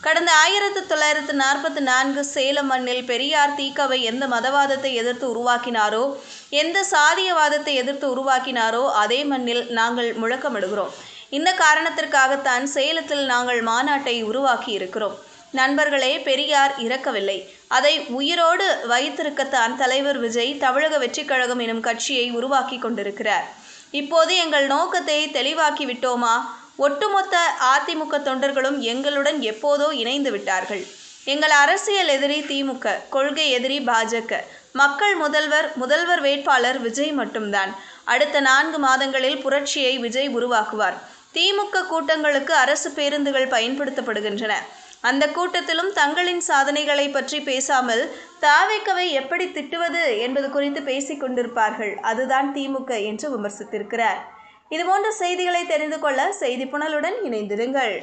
கடந்த 1944 சேலம் மண்ணில் பெரியார் தீகவை எந்த மதவாதத்தை எதிர்த்து உருவாக்கினாரோ, எந்த சாதியவாதத்தை எதிர்த்து உருவாக்கினாரோ அதே மண்ணில் நாங்கள் முழக்கமிடுகிறோம். இந்த காரணத்திற்காகத்தான் சேலத்தில் நாங்கள் மாநாட்டை உருவாக்கி இருக்கிறோம். நண்பர்களே, பெரியார் இறக்கவில்லை. அதை உயிரோடு வைத்திருக்கத்தான் தலைவர் விஜய் தமிழக வெற்றிக் கழகம் எனும் கட்சியை உருவாக்கி கொண்டிருக்கிறார். இப்போது எங்கள் நோக்கத்தை தெளிவாக்கி விட்டோமா? ஒட்டுமொத்த அதிமுக தொண்டர்களும் எங்களுடன் எப்போதோ இணைந்து விட்டார்கள். எங்கள் அரசியல் எதிரி திமுக, கொள்கை எதிரி பாஜக, மக்கள் முதல்வர் வேட்பாளர் விஜய் மட்டும்தான். அடுத்த 4 மாதங்களில் புரட்சியை விஜய் உருவாக்குவார். திமுக கூட்டங்களுக்கு அரசு பேருந்துகள் பயன்படுத்தப்படுகின்றன. அந்த கூட்டத்திலும் தங்களின் சாதனைகளை பற்றி பேசாமல் தாவேக்காவை எப்படி திட்டுவது என்பது குறித்து பேசிக் கொண்டிருப்பார்கள். அதுதான் திமுக என்று விமர்சித்திருக்கிறார். இதுபோன்ற செய்திகளை தெரிந்து கொள்ள செய்தி புனலுடன் இணைந்திருங்கள்.